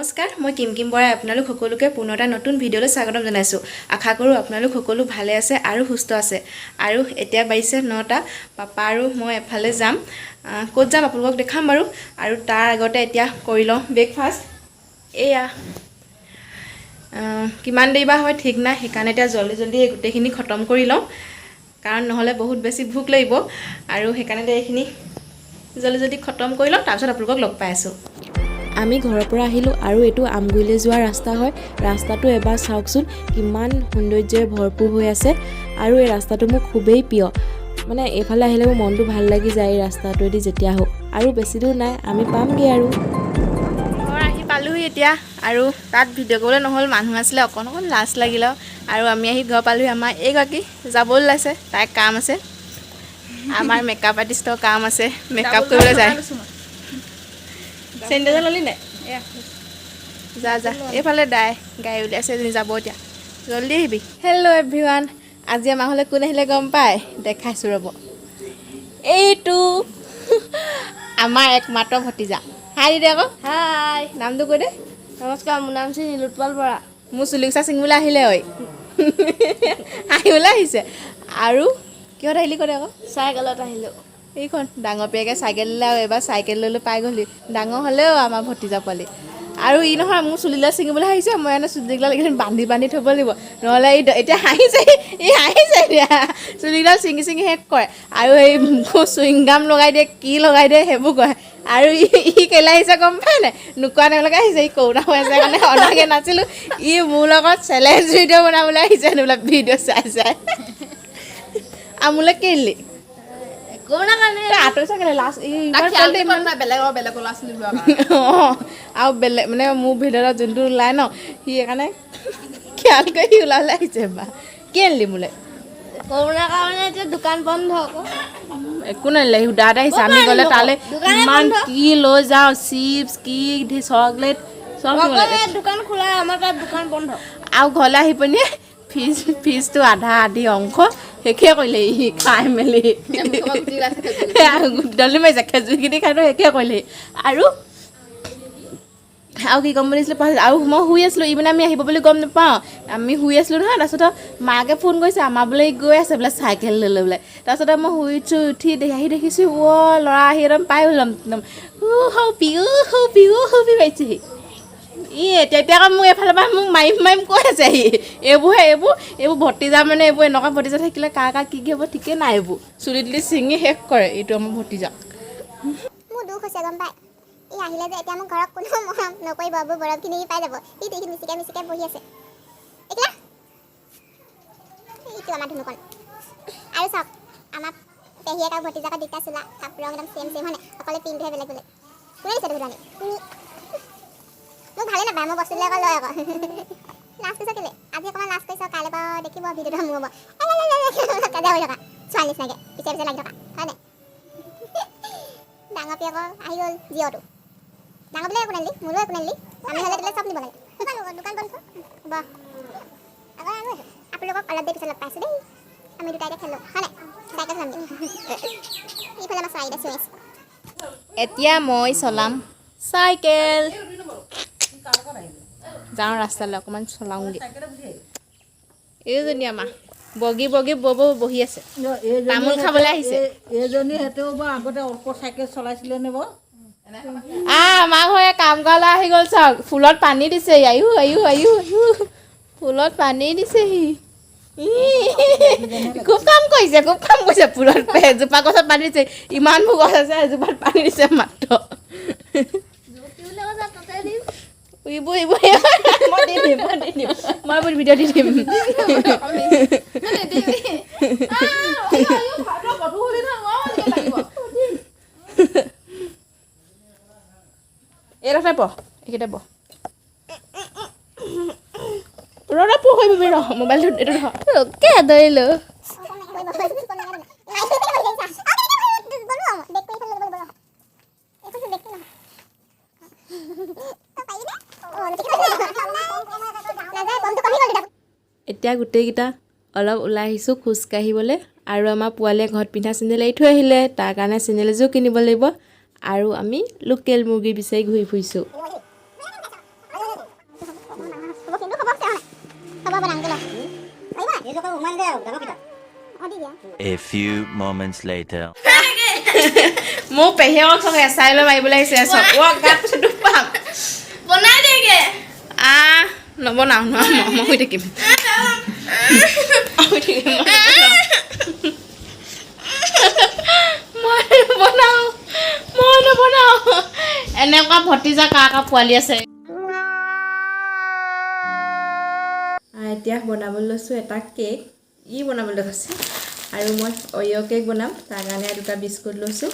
নমস্কাৰ মই কিমকিম বৰাই আপোনালোক সকলোকে পুনৰ এটা নতুন ভিডিঅ'লৈ স্বাগতম জনাইছোঁ। আশা কৰোঁ আপোনালোক সকলো ভালে আছে আৰু সুস্থ আছে। আৰু এতিয়া বাজিছে 9টা। পাপা আৰু মই এফালে যাম, ক'ত যাম আপোনালোকক দেখাম বাৰু। আৰু তাৰ আগতে এতিয়া কৰি লওঁ ব্ৰেকফাষ্ট। এয়া কিমান দেৰি বা হয় ঠিক নাই, সেইকাৰণে এতিয়া জল্দি গোটেইখিনি খতম কৰি লওঁ, কাৰণ নহ'লে বহুত বেছি ভোক লাগিব। আৰু সেইকাৰণে এইখিনি জল্দি খতম কৰি লওঁ, তাৰপিছত আপোনালোকক লগ পাই আছোঁ। আমি ঘৰৰ পৰা আহিলোঁ আৰু এইটো আমগুৰিলৈ যোৱা ৰাস্তা হয়। ৰাস্তাটো এবাৰ চাওকচোন কিমান সৌন্দৰ্যৰে ভৰপূৰ হৈ আছে। আৰু এই ৰাস্তাটো মোৰ খুবেই প্ৰিয়, মানে এইফালে আহিলে মোৰ মনটো ভাল লাগি যায় এই ৰাস্তাটোৱেদি যেতিয়া হওক। আৰু বেছি দূৰ নাই, আমি পামগৈ আৰু। ঘৰ আহি পালোহি এতিয়া, আৰু তাত ভিডিঅ' কৰিবলৈ নহ'ল, মানুহ আছিলে, অকণ লাজ লাগিলে। আৰু আমি আহি ঘৰ পালোহি। আমাৰ এইগৰাকী যাবলৈ ওলাইছে, তাইৰ কাম আছে। আমাৰ মেকআপ আৰ্টিষ্টৰ কাম আছে, মেকআপ কৰিবলৈ যায়। চেণ্ডেল ল'লি নাই? যা এইফালে গাড়ী উলিয়াইছে, যাব এতিয়া, জল্দি আহিবি। হেল্ল' এভৰিৱান, আজি আমাৰ ঘৰলৈ কোন আহিলে গম পায়? দেখাইছোঁ ৰ'ব, এইটো আমাৰ একমাত্ৰ ভতিজা। হাই দে আকৌ। হাই, নামটো কৈ দে। নমস্কাৰ, মোৰ নাম শ্ৰী নীলোৎপল বৰা। মোৰ চুলিকচা ছিঙিবলৈ আহিলে ঐ। আহিবলৈ আহিছে। আৰু কিহত আহিলি কৈ দে আকৌ। চাইকেলত আহিলোঁ। এইখন ডাঙৰ পেকে চাইকেল দিলে, আৰু এইবাৰ চাইকেল লৈ পাই গ'লি। ডাঙৰ হ'লেও আমাৰ ভতিজা পোৱালি। আৰু ই নহয় মোৰ চুলিবিলাক ছিঙিবলৈ আহিছে, মই মানে চুলিবিলাক এইখিনি বান্ধি থ'ব লাগিব, নহ'লে এতিয়া হাঁহিছে, এতিয়া চুলিকেইডাল ছিঙি শেষ কৰে। আৰু এই চুইংগাম লগাই দিয়ে, কি লগাই দিয়ে সেইবোৰ কৰে। আৰু ই কেলৈ আহিছে গম পায় নাই? নোকোৱা নেমেলাকৈ আহিছে। ই কৰোণা হৈ আছে কাৰণে অনাকৈ নাছিলোঁ। ই মোৰ লগত চেলেঞ্জ ভিডিঅ' বনাবলৈ আহিছে, এইবিলাক ভিডিঅ' চাই। আমোলে কেলি কৰোণা কাৰণে আঁতৰিছে কেলৈ লাষ্ট বেলেগৰ ল'ৰা ছোৱালী বোৰৰ অঁ, আৰু বেলেগ মানে মোৰ ভিডিঅ'ত যোনটো ওলাই ন, সি সেইকাৰণে খিয়াল কৰি সি ওলাবলৈ আহিছে। বা কি আনিলি মোলে? কৰোণাৰ কাৰণে এতিয়া দোকান বন্ধ আকৌ। একো নানিলে, সি সুদাতে আহিছে। আমি গ'লে তালৈ ইমান কি লৈ যাওঁ, চিপছ কি চকলেট চব দোকান খোলা, আমাৰ তাত দোকান বন্ধ। আৰু ঘৰলৈ আহি পিনি ফিজটো আধা আধি অংশ শেষে কৰিলে ই খাই মেলি। দলি মাৰিছে, খেজুৰিখিনি খাইতো শেষে কৰিলে। আৰু কি ক'ম বুলিছিলোঁ পাহৰিলোঁ। আৰু মই শুই আছিলোঁ, ই মানে আমি আহিব বুলি গম নাপাওঁ। আমি শুই আছিলোঁ নহয়, তাৰপিছত মাকে ফোন কৰিছে, আমাৰ বোলে গৈ আছে বোলে চাইকেল লৈ বোলে। তাৰপিছতে মই উঠি দেখিছোঁ, ল'ৰা আহি একদম পাই গ'ল, একদম সৌপি পাইছেহি। ই তেতিয়া আকৌ মোক এইফালৰ পৰা মোক মাৰিম কৈ আছে। এইবোৰ ভতিজা মানে, এইবোৰ এনেকুৱা ভতিজা থাকিলে কাৰ কি হ'ব ঠিকেই নাই। এইবোৰ চুলি তুলি ছিঙি শেষ কৰে। এইটো আমাৰ ভতিজা। মোৰ দুখ হৈছে গম পায়, ই আহিলে যে এতিয়া মোক ঘৰত কোনো মৰম নকৰিব, বৰফখিনি পাই যাব। সি মিচিকাই বহি আছে। এতিয়া এইটো আমাৰ ধুনুকণ। আৰু চাওক, আমাৰ পেহীয়েক আৰু ভতিজাক দুটা চোলা কাপোৰ একদম চেম হয় নাই, অকলে পিন্ধিহে বেলেগ কোনে দিছে ধুনুৱানী? মোক ভালেই নাপায়, মই বস্তু দিলে আকৌ লয় আকৌ। লাজ কৰিছ কেলৈ? আজি অকণমান লাজ কৰিছ, কাইলৈ বাৰু দেখিব ভিডিঅ'টো মোৰ হ'ব কাজিয়া হৈ থকা ছোৱালী নিচিনাকৈ পিছে লাগি থকা হয় নাই? ডাঙৰ পেকৰ আহি গ'ল জিঅ'টো। ডাঙৰ বোলে একো নানিলি, মোলৈ একো নানিলি। আমি হ'লে দিলে চব নিব লাগে। দোকান বন্ধ হ'ব। আপোনালোকক অলপ দেৰি পিছত লগ পাইছোঁ দেই। আমি দুটা এতিয়া খেলোঁ হয় নাই? চাইকেল চলাম দিম। ইফালে আমাৰ ছোৱালীটা চিঞৰি আছে। এতিয়া মই চলাম চাইকেল। যাওঁ ৰাস্তালৈ অকণমান চলাওঁগৈ। এইজনী আমাৰ বগী বহি আছে, তামোল খাবলৈ আহিছে। এইজনী সেইটো আগতে অল্প চাইকেল চলাইছিলে নে বাৰু? আমাৰ ঘৰে কাম কৰা ল'ৰা আহি গ'ল চাওক, ফুলত পানী দিছে। আয়ু ফুলত পানী দিছেহি। খুব কাম কৰিছে ফুলত। এজোপা গছত পানী দিছে, ইমানবোৰ গছ আছে, এজোপাত পানী দিছে মাত্ৰ। মই ভিডিঅ' দি দিম। এইডোখৰতে বহ, এইকেইটা বহ। মোবাইলটো এইটো ৰকে ধৰিলোঁ। এতিয়া গোটেইকেইটা অলপ ওলাই আহিছোঁ খোজকাঢ়িবলৈ। আৰু আমাৰ পোৱালীয়ে ঘৰত পিন্ধা চেণ্ডেল এৰি থৈ আহিলে, তাৰ কাৰণে চেণ্ডেল এযোৰ কিনিব লাগিব। আৰু আমি লোকেল মুৰ্গী বিচাৰি ঘূৰি ফুৰিছোঁ। A few moments later. মোক পেহিয়েকক চক এচাই লৈ মাৰিবলৈ আহিছে চক গাত দুপাম বনাই দেগে নবনাওঁ মই শুই থাকিম মই নবনাওঁ এনেকুৱা ভতিজা কা পোৱালি আছে এতিয়া বনাবলৈ লৈছোঁ এটা কেক বনাবলৈ কৈছে আৰু মই অৰিঅ' কেক বনাম তাৰ কাৰণে দুটা বিস্কুট লৈছোঁ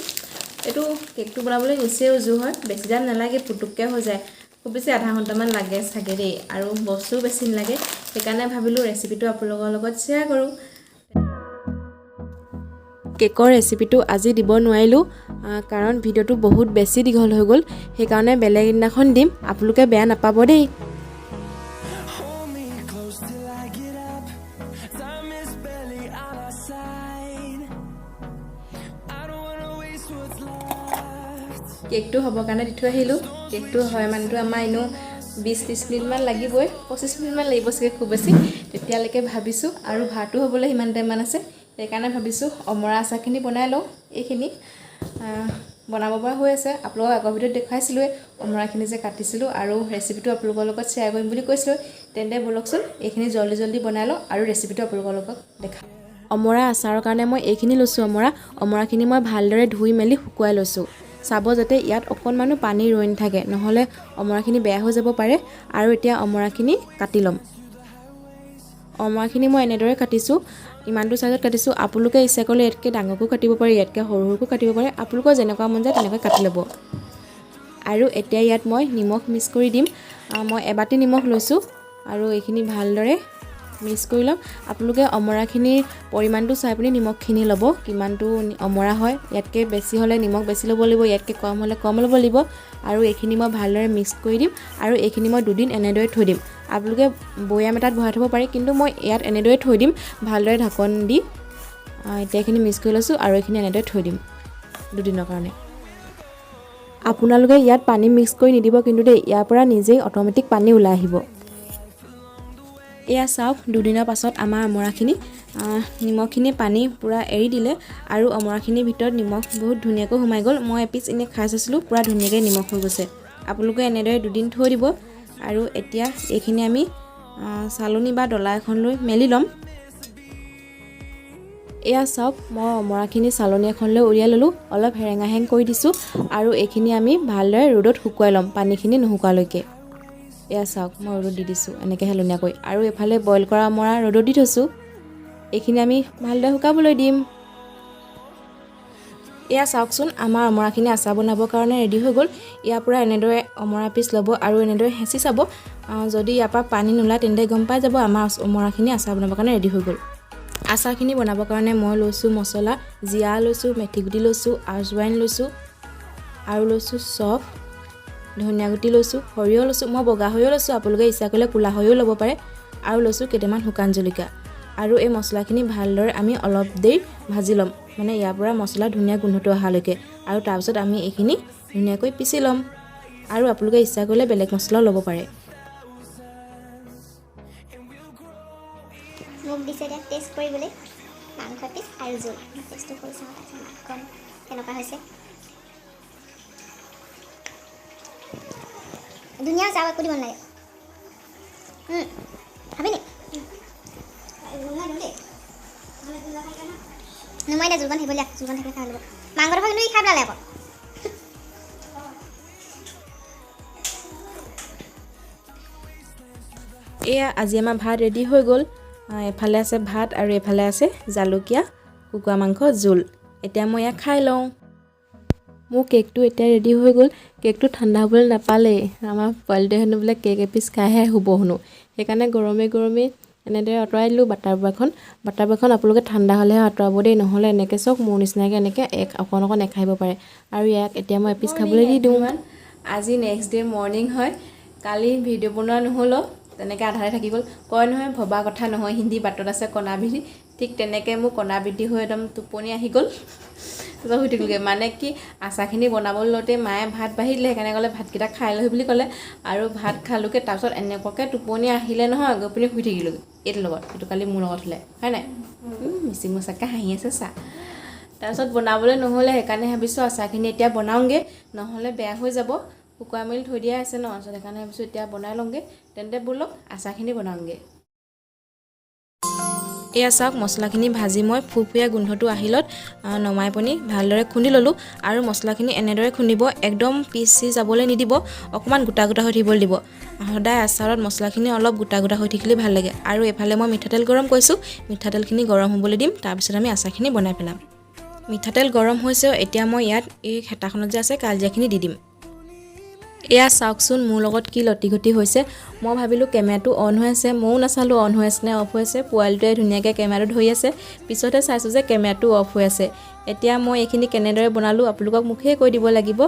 এইটো কেকটো বনাবলৈ নিচেই উজু হয় বেছি টাইম নালাগে পুটুককৈ হৈ যায় খুব বেছি আধা ঘণ্টামান লাগে চাগে দেই আৰু বস্তুও বেছি নালাগে সেইকাৰণে ভাবিলোঁ ৰেচিপিটো আপোনালোকৰ লগত শ্বেয়াৰ কৰোঁ কেকৰ ৰেচিপিটো আজি দিব নোৱাৰিলোঁ কাৰণ ভিডিঅ'টো বহুত বেছি দীঘল হৈ গ'ল সেইকাৰণে বেলেগ দিনাখন দিম আপোনালোকে বেয়া নাপাব দেই কেকটো হ'বৰ কাৰণে দি থৈ আহিলোঁ কেকটো হয় মানেতো আমাৰ এনেও 20-30 মিনিটমান লাগিবই 25 মিনিটমান লাগিব চাগে খুব বেছি তেতিয়ালৈকে ভাবিছোঁ আৰু ভাতো হ'বলৈ সিমান টাইমমান আছে সেইকাৰণে ভাবিছোঁ অমৰা আচাৰখিনি বনাই লওঁ এইখিনি বনাব পৰা হৈ আছে আপোনালোকক আগৰ ভিডিঅ'ত দেখুৱাইছিলোঁৱে অমৰাখিনি যে কাটিছিলোঁ আৰু ৰেচিপিটো আপোনালোকৰ লগত শ্বেয়াৰ কৰিম বুলি কৈছিলোঁ তেন্তে ব'লকচোন এইখিনি জল্দি বনাই লওঁ আৰু ৰেচিপিটো আপোনালোকৰ লগত দেখাম অমৰা আচাৰৰ কাৰণে মই এইখিনি লৈছোঁ অমৰাখিনি মই ভালদৰে ধুই মেলি শুকুৱাই লৈছোঁ চাব যাতে ইয়াত অকণমানো পানী ৰৈ নাথাকে নহ'লে অমৰাখিনি বেয়া হৈ যাব পাৰে আৰু এতিয়া অমৰাখিনি কাটি ল'ম অমৰাখিনি মই এনেদৰে কাটিছোঁ ইমানটো চাইজত কাটিছোঁ আপোনালোকে ইচ্ছা কৰিলে ইয়াতকৈ ডাঙৰকো কাটিব পাৰে ইয়াতকৈ সৰুকো কাটিব পাৰে আপোনালোকৰ যেনেকুৱা মন যায় তেনেকৈ কাটি ল'ব আৰু এতিয়া ইয়াত মই নিমখ মিক্স কৰি দিম মই এবাটি নিমখ লৈছোঁ আৰু এইখিনি ভালদৰে মিক্স কৰি ল'ম আপোনালোকে অমৰাখিনিৰ পৰিমাণটো চাই পিনি নিমখখিনি ল'ব কিমানটো অমৰা হয় ইয়াতকৈ বেছি হ'লে নিমখ বেছি ল'ব লাগিব ইয়াতকৈ কম হ'লে কম ল'ব লাগিব আৰু এইখিনি মই ভালদৰে মিক্স কৰি দিম আৰু এইখিনি মই দুদিন এনেদৰে থৈ দিম আপোনালোকে বৈয়াম এটাত ভৰাই থ'ব পাৰে কিন্তু মই ইয়াত এনেদৰে থৈ দিম ভালদৰে ঢাকন দি এতিয়া এইখিনি মিক্স কৰি লৈছোঁ আৰু এইখিনি এনেদৰে থৈ দিম দুদিনৰ কাৰণে আপোনালোকে ইয়াত পানী মিক্স কৰি নিদিব কিন্তু দেই ইয়াৰ পৰা নিজেই অট'মেটিক পানী ওলাই আহিব এয়া চাওক দুদিনৰ পাছত আমাৰ অমৰাখিনি নিমখখিনি পানী পূৰা এৰি দিলে আৰু অমৰাখিনিৰ ভিতৰত নিমখ বহুত ধুনীয়াকৈ সোমাই গ'ল মই এপিচ এনেই খাই চাইছিলোঁ পূৰা ধুনীয়াকৈ নিমখ হৈ গৈছে আপোনালোকে এনেদৰে দুদিন থৈ দিব আৰু এতিয়া এইখিনি আমি চালনী বা ডলা এখন লৈ মেলি ল'ম এয়া চাওক মই অমৰাখিনি চালনী এখন লৈ উলিয়াই ল'লোঁ অলপ হেৰেঙা হেং কৰি দিছোঁ আৰু এইখিনি আমি ভালদৰে ৰ'দত শুকুৱাই ল'ম পানীখিনি নুশুকোৱালৈকে এয়া চাওক মই ৰ'দত দি দিছোঁ এনেকৈ হেলনীয়াকৈ আৰু এফালে বইল কৰা অমৰা ৰ'দত দি থৈছোঁ এইখিনি আমি ভালদৰে শুকাবলৈ দিম এয়া চাওকচোন আমাৰ অমৰাখিনি আচাৰ বনাবৰ কাৰণে ৰেডি হৈ গ'ল ইয়াৰ পৰা এনেদৰে অমৰা পিচ ল'ব আৰু এনেদৰে হেঁচি চাব যদি ইয়াৰ পৰা পানী নোলায় তেন্তে গম পাই যাব আমাৰ অমৰাখিনি আচাৰ বনাবৰ কাৰণে ৰেডি হৈ গ'ল আচাৰখিনি বনাবৰ কাৰণে মই লৈছোঁ মছলা জিৰা লৈছোঁ মেথিগুটি লৈছোঁ আজৱাইন লৈছোঁ আৰু লৈছোঁ চফ ধনিয়া গুটি লৈছোঁ সৰিয়হ লৈছোঁ মই বগা সৰিয়হ লৈছোঁ আপোনালোকে ইচ্ছা কৰিলে ক'লা সৰিয়হ ল'ব পাৰে আৰু লৈছোঁ কেইটামান শুকান জলকীয়া আৰু এই মছলাখিনি ভালদৰে আমি অলপ দেৰি ভাজি ল'ম মানে ইয়াৰ পৰা মছলা ধুনীয়া গোন্ধটো অহালৈকে আৰু তাৰপিছত আমি এইখিনি ধুনীয়াকৈ পিচি ল'ম আৰু আপোনালোকে ইচ্ছা কৰিলে বেলেগ মছলাও ল'ব পাৰে মোক দিছে এতিয়া টেষ্ট কৰিবলৈ মাংস পিচ আৰু জোল টেষ্টটো কৰি চাওঁ কম কেনেকুৱা হৈছে ধুনীয়া হৈছে আৰু একো দিব নালাগে ভাবিনি নুমাই দে জোলকণ থাকিব জোলকণ থাকিলে খাই ল'ব মাংসটো কিন্তু ই খাই পেলালে আকৌ এয়া আজি আমাৰ ভাত ৰেডি হৈ গ'ল এফালে আছে ভাত আৰু এফালে আছে জালুকীয়া কুকুৰা মাংস জোল এতিয়া মই ইয়াক খাই লওঁ মোৰ কেকটো এতিয়া ৰেডি হৈ গ'ল কেকটো ঠাণ্ডা হ'বলৈ নাপালেই আমাৰ পোৱালিটোৱে হেনো বোলে কেক এপিচ খাইহে শুব শুনো সেইকাৰণে গৰমে এনেদৰে আঁতৰাই দিলোঁ বাটাৰ বাৰখন আপোনালোকে ঠাণ্ডা হ'লেহে আঁতৰাব দেই নহ'লে এনেকৈ চাওক মোৰ নিচিনাকৈ এনেকৈ অকণ এখাইব পাৰে আৰু ইয়াক এতিয়া মই এপিচ খাবলৈ দি দিওঁ আজি নেক্সট ডে মৰ্ণিং হয় কালি ভিডিঅ' বনোৱা নহ'লেও তেনেকৈ আধাৰে থাকি গ'ল কয় নহয় ভবা কথা নহয় হিন্দী বাটত আছে কণা বিধি ঠিক তেনেকৈ মোৰ কণা বিধি হৈ একদম টোপনি আহি গ'ল তাৰপিছত শুই থাকিলোগৈ মানে কি আচাৰখিনি বনাবলৈ লওঁতে মায়ে ভাত বাঢ়ি দিলে সেইকাৰণে ক'লে ভাতকেইটা খাই লহি বুলি ক'লে আৰু ভাত খালোগৈ তাৰপিছত এনেকুৱাকৈ টোপনি আহিলে নহয় গৈ পিনি শুই থাকিলোগৈ এইটোৰ লগত এইটো কালি মোৰ লগত হ'লে হয় নাই মিচিং মোচাকৈ হাঁহি আছে চা তাৰপিছত বনাবলৈ নহ'লে সেইকাৰণে ভাবিছোঁ আচাৰখিনি এতিয়া বনাওঁগৈ নহ'লে বেয়া হৈ যাব শুকুৱাই মেলি থৈ দিয়া আছে ন তাৰপিছত সেইকাৰণে ভাবিছোঁ এতিয়া বনাই লওঁগৈ তেন্তে ব'লক আচাৰখিনি বনাওঁগৈ এয়া চাওক মছলাখিনি ভাজি মই ফুৰফুৰীয়া গোন্ধটো আহিলত নমাই পিনি ভালদৰে খুন্দি ল'লোঁ আৰু মছলাখিনি এনেদৰে খুন্দিব একদম পিচি যাবলৈ নিদিব অকণমান গোটা গোটা হৈ থাকিবলৈ দিব সদায় আচাৰত মছলাখিনি অলপ গোটা গোটা হৈ থাকিলে ভাল লাগে আৰু এফালে মই মিঠাতেল গৰম কৰিছোঁ মিঠাতেলখিনি গৰম হ'বলৈ দিম তাৰপিছত আমি আচাৰখিনি বনাই পেলাম মিঠাতেল গৰম হৈছেও এতিয়া মই ইয়াত এই হেতাখনত যে আছে কালজিৰাখিনি দি দিম এয়া চাওকচোন মোৰ লগত কি লটিঘটি হৈছে মই ভাবিলোঁ কেমেৰাটো অন হৈ আছে ময়ো নাচালোঁ অন হৈ আছে নে অফ হৈ আছে পোৱালিটোৱে ধুনীয়াকৈ কেমেৰাটো ধৰি আছে পিছতে চাইছোঁ যে কেমেৰাটো অফ হৈ আছে এতিয়া মই এইখিনি কেনেদৰে বনালোঁ আপোনালোকক মুখেই কৈ দিব লাগিব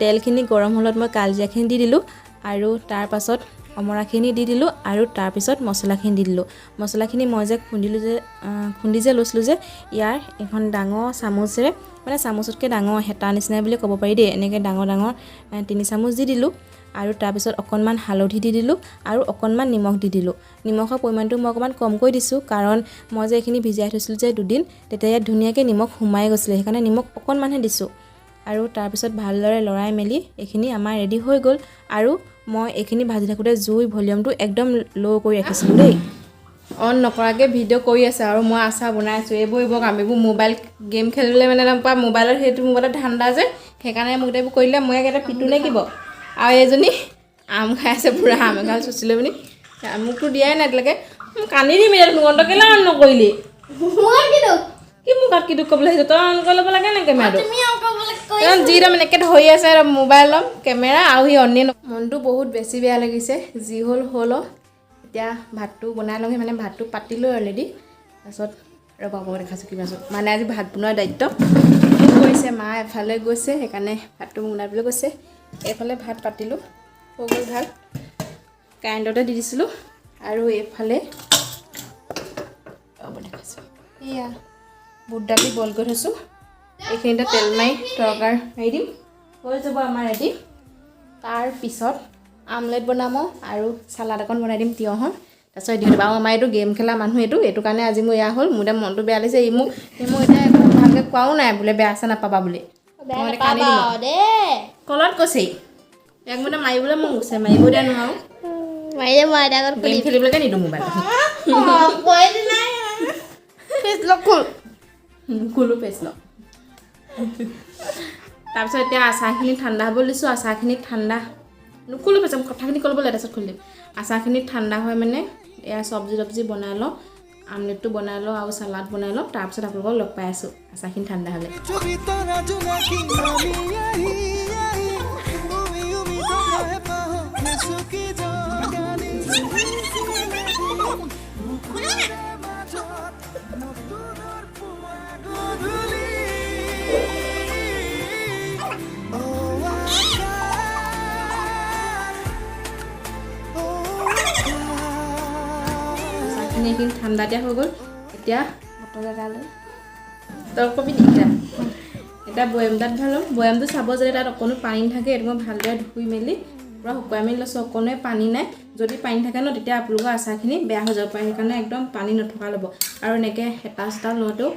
তেলখিনি গৰম হ'লত মই কালজিৰাখিনি দি দিলোঁ আৰু তাৰ পাছত অমৰাখিনি দি দিলোঁ আৰু তাৰপিছত মছলাখিনি দি দিলোঁ মছলাখিনি মই যে খুন্দি যে লৈছিলোঁ যে ইয়াৰ এখন ডাঙৰ চামুচেৰে মানে চামুচতকৈ ডাঙৰ হেতা নিচিনাই বুলি ক'ব পাৰি দেই এনেকৈ ডাঙৰ ডাঙৰ 3 চামুচ দি দিলোঁ আৰু তাৰপিছত অকণমান হালধি দি দিলোঁ আৰু অকণমান নিমখ দি দিলোঁ নিমখৰ পৰিমাণটো মই অকণমান কমকৈ দিছোঁ কাৰণ মই যে এইখিনি ভিজাই থৈছিলোঁ যে দুদিন তেতিয়া ইয়াত ধুনীয়াকৈ নিমখ সোমাই গৈছিলে সেইকাৰণে নিমখ অকণমানহে দিছোঁ আৰু তাৰপিছত ভালদৰে লৰাই মেলি এইখিনি আমাৰ ৰেডি হৈ গ'ল আৰু মই এইখিনি ভাজি থাকোঁতে জুই ভলিউমটো একদম ল' কৰি ৰাখিছিলোঁ দেই অন নকৰাকৈ ভিডিঅ' কৰি আছে আৰু মই আচাৰ বনাই আছোঁ এইবোৰ কামিবোৰ মোবাইল গেম খেলিবলৈ মানে নাপায় মোবাইলত সেইটো মোবাইলত ঠাণ্ডা যে সেইকাৰণে মোক এইবোৰ কৰিলে মই এটা পিটো নে কিব আৰু এইজনী আম খাই আছে পুৰা আম এগাল চুচিলে বুলি মোকতো দিয়াই নাই এতিয়ালৈকে কান্দি দিম এতিয়া তুমন্ত কেলৈ অন নকৰিলি কি মোক কাট কিটো ক'বলৈ আহিছোঁ তই অন কৰি ল'ব লাগে নে কেমেৰাটো যি একদম এনেকৈ ধৰি আছে মোবাইলৰ কেমেৰা আৰু সি অনেই মনটো বহুত বেছি বেয়া লাগিছে যি হ'ল এতিয়া ভাতটো বনাই লওঁহি মানে ভাতটো পাতিলোঁ অলৰেডি তাৰপিছত ৰ'বা দেখাইছোঁ কিবা মানে আজি ভাত বনোৱাৰ দায়িত্ব গৈছে মা এফালে গৈছে সেইকাৰণে ভাতটো বনাবলৈ গৈছে এইফালে ভাত পাতিলোঁ হৈ গ'ল ভাত কাৰেণ্টতে দি দিছিলোঁ আৰু এইফালে দেখাইছোঁ এয়া বুট দালি বইল কৰি থৈছোঁ এইখিনিতে তেল মাৰি তৰকাৰ মাৰি দিম হৈ যাব আমাৰ ৰেডি তাৰপিছত আমলেট বনাম আৰু চালাড অকণ বনাই দিম তিয়ঁহৰ তাৰপিছত দি দিম আৰু আমাৰ এইটো গেম খেলা মানুহ এইটো কাৰণে আজি মোৰ এয়া হ'ল মোৰ এতিয়া মনটো বেয়া লাগিছে মোক এতিয়া একো ভালকৈ কোৱাও নাই বোলে বেয়া আছে নাপাবা বুলি কলত কৈছেই এক মানে মাৰিবলৈ মন গৈছে মাৰিব দিয়া নোৱাৰোঁ গেম খেলিবলৈকে নিদিওঁ মোবাইল খোলো পেজ লওক তাৰপিছত এতিয়া আচাৰখিনি ঠাণ্ডা হ'ব দিছোঁ আচাৰখিনি ঠাণ্ডা নুখোলো পেজ কথাখিনি ক'ব লাগে তাৰপিছত খুলি দিম আচাৰখিনি ঠাণ্ডা হয় মানে এয়া চব্জি বনাই লওঁ আমলেটটো বনাই লওঁ আৰু চালাড বনাই লওঁ তাৰপিছত আপোনালোকক লগ পাই আছোঁ আচাৰখিনি ঠাণ্ডা হ'লে এইখিনি ঠাণ্ডা দিয়া হৈ গ'ল এতিয়া বটল এটা লৈ তই কবি নেকি এতিয়া বৈয়ামটাত ঢালোঁ বৈয়ামটো চাব যদি তাত অকণো পানী নাথাকে এইটো মই ভালদৰে ধুই মেলি পূৰা শুকুৱাই মেলি লৈছোঁ অকণোৱে পানী নাই যদি পানী থাকে ন তেতিয়া আপোনালোকৰ আচাৰখিনি বেয়া হৈ যাব পাৰে সেইকাৰণে একদম পানী নথকা ল'ব আৰু এনেকৈ হেতা চেতা লওঁতেও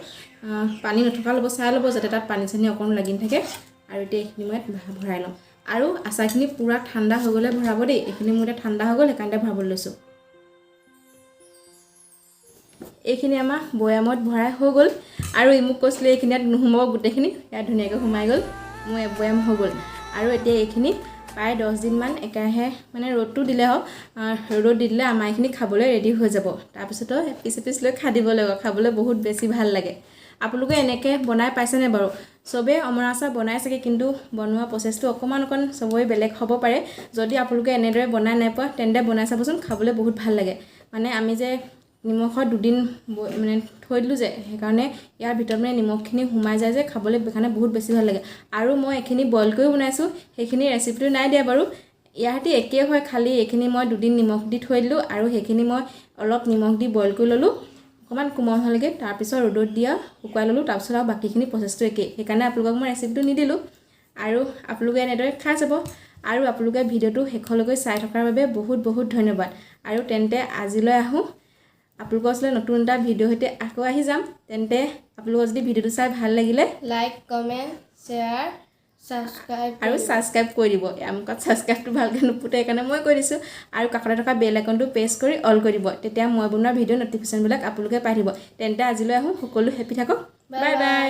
পানী নথকা ল'ব চাই ল'ব যাতে তাত পানী চানী অকণ লাগি নাথাকে আৰু এতিয়া এইখিনি মই ভৰাই লওঁ আৰু আচাৰখিনি পূৰা ঠাণ্ডা হৈ গ'লে ভৰাব দেই এইখিনি মোৰ এতিয়া ঠাণ্ডা হৈ গ'ল সেইকাৰণে ভৰাবলৈ লৈছোঁ এইখিনি আমাৰ বৈয়ামত ভৰাই হৈ গ'ল আৰু মোক কৈছিলে এইখিনি ইয়াত নোসোমাব গোটেইখিনি ইয়াত ধুনীয়াকৈ সোমাই গ'ল মোৰ বৈয়াম হৈ গ'ল আৰু এতিয়া এইখিনি প্ৰায় 10 দিনমান একেৰাহে মানে ৰ'দটো দিলে হওক ৰ'দ দি দিলে আমাৰ এইখিনি খাবলৈ ৰেডি হৈ যাব তাৰপিছতো এপিচ লৈ খাই দিব লাগিব খাবলৈ বহুত বেছি ভাল লাগে আপোনালোকে এনেকৈ বনাই পাইছেনে বাৰু চবেই অমৰা আচাৰ বনাই চাগে কিন্তু বনোৱা প্ৰচেছটো অকণমান চবৰে বেলেগ হ'ব পাৰে যদি আপোনালোকে এনেদৰে বনাই নাই পোৱা তেন্তে বনাই চাবচোন খাবলৈ বহুত ভাল লাগে মানে আমি যে নিমখত দুদিন মানে থৈ দিলোঁ যে সেইকাৰণে ইয়াৰ ভিতৰত মানে নিমখখিনি সোমাই যায় যে খাবলৈ সেইকাৰণে বহুত বেছি ভাল লাগে আৰু মই এইখিনি বইল কৰিও বনাইছোঁ সেইখিনি ৰেচিপিটো নাই দিয়া বাৰু ইয়াৰ সৈতে একেই হয় খালি এইখিনি মই দুদিন নিমখ দি থৈ দিলোঁ আৰু সেইখিনি মই অলপ নিমখ দি বইল কৰি ল'লোঁ অকণমান কোমল হ'লগৈ তাৰপিছত ৰ'দত দিয়া শুকুৱাই ল'লোঁ তাৰপিছত আৰু বাকীখিনি প্ৰচেছটো একেই সেইকাৰণে আপোনালোকক মই ৰেচিপিটো নিদিলোঁ আৰু আপোনালোকে এনেদৰে খাই যাব আৰু আপোনালোকে ভিডিঅ'টো শেষলৈকে চাই থকাৰ বাবে বহুত বহুত ধন্যবাদ আৰু তেন্তে আজিলৈ আহোঁ আপোনালোকৰ ওচৰলৈ নতুন এটা ভিডিঅ' সৈতে আকৌ আহি যাম তেন্তে আপোনালোকৰ যদি ভিডিঅ'টো চাই ভাল লাগিলে লাইক কমেণ্ট শ্বেয়াৰ ছাবস্ক্ৰাইব আৰু ছাবস্ক্ৰাইব কৰি দিব মোক ছাবস্ক্ৰাইবটো ভালকৈ নুফুটে সেইকাৰণে মই কৈ দিছোঁ আৰু কাষতে থকা বেল আইকনটো প্ৰেছ কৰি অল কৰি দিব তেতিয়া মই বনোৱা ভিডিঅ' ন'টিফিকেশ্যনবিলাক আপোনালোকে পাই থাকিব তেন্তে আজিলৈ আহোঁ সকলো হেপী থাকক বাই বাই